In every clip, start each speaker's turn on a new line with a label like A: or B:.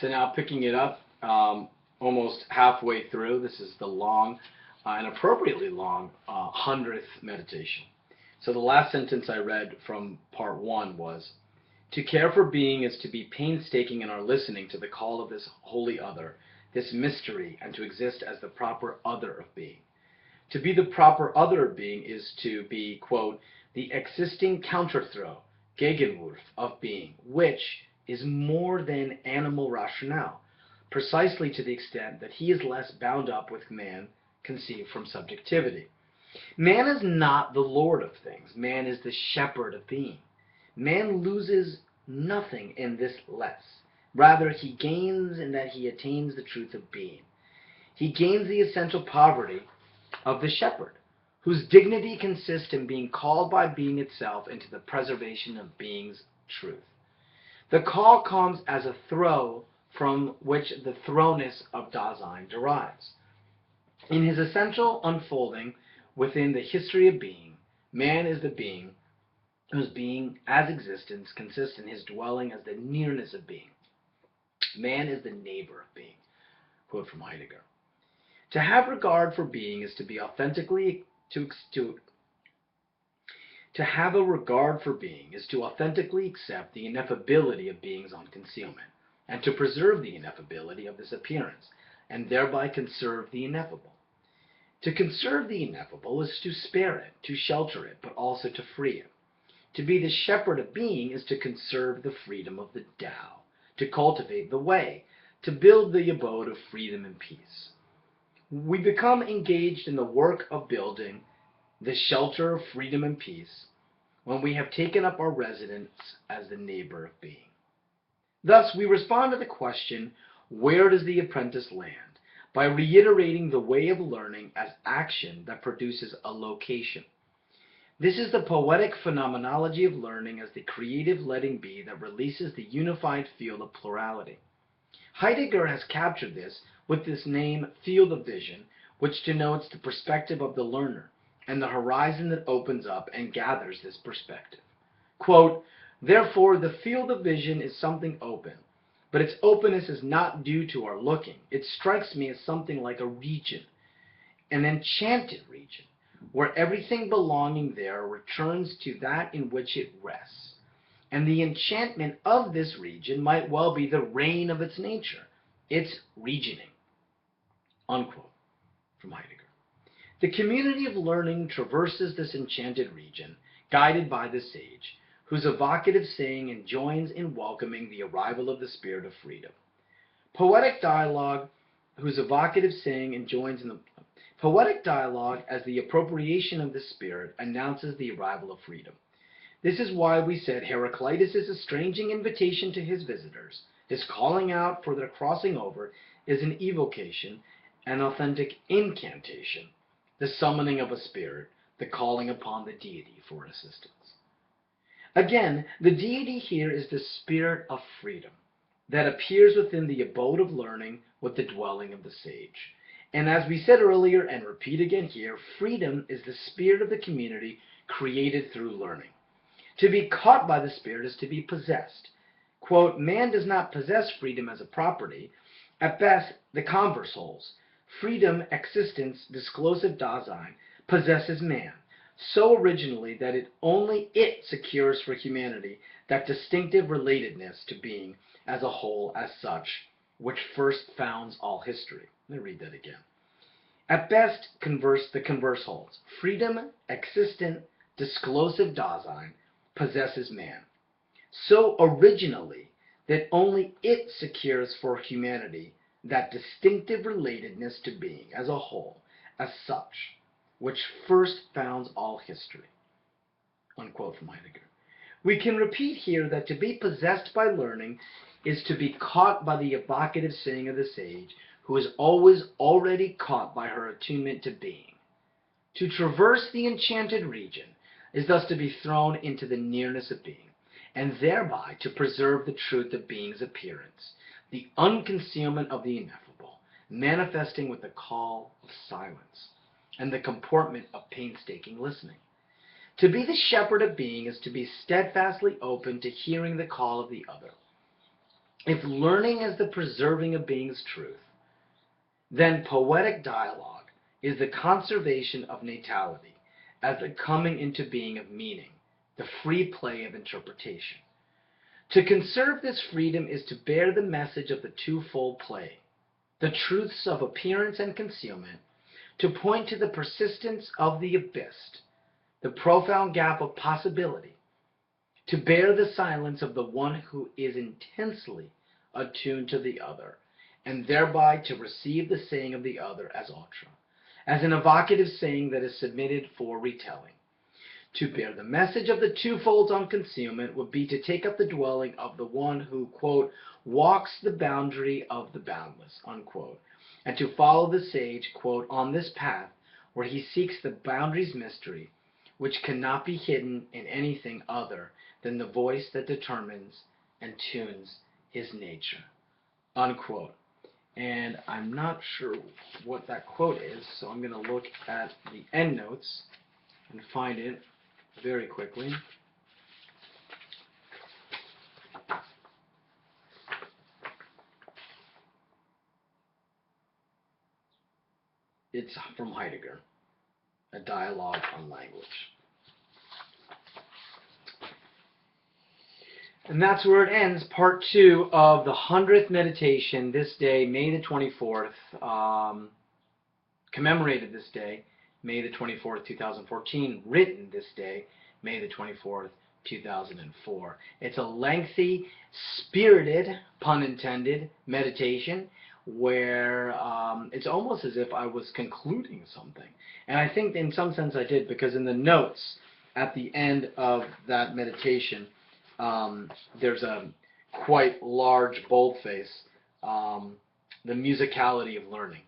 A: So now picking it up, almost halfway through, this is the long and appropriately long 100th meditation. So the last sentence I read from part one was, to care for being is to be painstaking in our listening to the call of this holy other, this mystery, and to exist as the proper other of being. To be the proper other of being is to be, quote, the existing counterthrow, Gegenwurf, of being, which is more than animal rationale, precisely to the extent that he is less bound up with man conceived from subjectivity. Man is not the lord of things. Man is the shepherd of being. Man loses nothing in this less. Rather, he gains in that he attains the truth of being. He gains the essential poverty of the shepherd, whose dignity consists in being called by being itself into the preservation of being's truth. The call comes as a throw from which the throwness of Dasein derives. In his essential unfolding within the history of being, man is the being whose being as existence consists in his dwelling as the nearness of being. Man is the neighbor of being. Quote from Heidegger. To have regard for being is to be authentically to have a regard for being is to authentically accept the ineffability of being's unconcealment, and to preserve the ineffability of this appearance, and thereby conserve the ineffable. To conserve the ineffable is to spare it, to shelter it, but also to free it. To be the shepherd of being is to conserve the freedom of the Tao, to cultivate the way, to build the abode of freedom and peace. We become engaged in the work of building the shelter of freedom and peace when we have taken up our residence as the neighbor of being. Thus, we respond to the question, where does the apprentice land, by reiterating the way of learning as action that produces a location. This is the poetic phenomenology of learning as the creative letting be that releases the unified field of plurality. Heidegger has captured this with this name field of vision, which denotes the perspective of the learner and the horizon that opens up and gathers this perspective. Quote, therefore, the field of vision is something open, but its openness is not due to our looking. It strikes me as something like a region, an enchanted region, where everything belonging there returns to that in which it rests. And the enchantment of this region might well be the reign of its nature, its regioning. Unquote, from Heidegger. The community of learning traverses this enchanted region, guided by the sage, whose evocative saying enjoins in welcoming the arrival of the spirit of freedom. Poetic dialogue, whose evocative saying enjoins in the poetic dialogue as the appropriation of the spirit announces the arrival of freedom. This is why we said Heraclitus' estranging invitation to his visitors, his calling out for their crossing over, is an evocation, an authentic incantation, the summoning of a spirit, the calling upon the deity for assistance. Again, the deity here is the spirit of freedom that appears within the abode of learning with the dwelling of the sage. And as we said earlier and repeat again here, freedom is the spirit of the community created through learning. To be caught by the spirit is to be possessed. Quote, man does not possess freedom as a property. At best, the converse holds. Freedom, existence, disclosive Dasein, possesses man, so originally that only it secures for humanity that distinctive relatedness to being as a whole as such, which first founds all history. Let me read that again. At best, the converse holds. Freedom, existent, disclosive Dasein, possesses man, so originally that only it secures for humanity that distinctive relatedness to being as a whole, as such, which first founds all history. Unquote from Heidegger. We can repeat here that to be possessed by learning is to be caught by the evocative saying of the sage, who is always already caught by her attunement to being. To traverse the enchanted region is thus to be thrown into the nearness of being, and thereby to preserve the truth of being's appearance, the unconcealment of the ineffable, manifesting with the call of silence, and the comportment of painstaking listening. To be the shepherd of being is to be steadfastly open to hearing the call of the other, If learning is the preserving of being's truth, then poetic dialogue is the conservation of natality as the coming into being of meaning, the free play of interpretation. To conserve this freedom is to bear the message of the twofold play, the truths of appearance and concealment, to point to the persistence of the abyss, the profound gap of possibility, to bear the silence of the one who is intensely attuned to the other, and thereby to receive the saying of the other as ultra, as an evocative saying that is submitted for retelling. To bear the message of the twofolds on concealment would be to take up the dwelling of the one who, quote, walks the boundary of the boundless, unquote, and to follow the sage, quote, on this path where he seeks the boundary's mystery, which cannot be hidden in anything other than the voice that determines and tunes his nature, unquote. And I'm not sure what that quote is, so I'm going to look at the endnotes and find it very quickly. It's from Heidegger, A Dialogue on Language. And that's where it ends, part 2 of the 100th meditation this day, May the 24th, commemorated this day, May the 24th, 2014, written this day, May the 24th, 2004. It's a lengthy, spirited, pun intended, meditation where it's almost as if I was concluding something. And I think in some sense I did, because in the notes at the end of that meditation, there's a quite large boldface, the musicality of learning.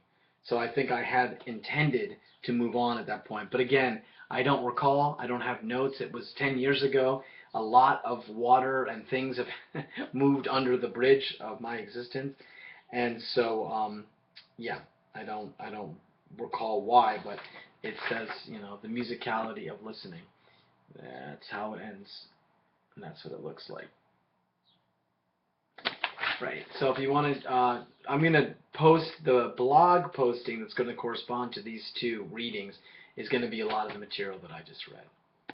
A: So I think I had intended to move on at that point. But again, I don't recall. I don't have notes. It was 10 years ago. A lot of water and things have moved under the bridge of my existence. And so, yeah, I don't recall why, but it says, you know, the musicality of listening. That's how it ends. And that's what it looks like. Right. So if you want to, I'm going to post the blog posting that's going to correspond to these two readings is going to be a lot of the material that I just read.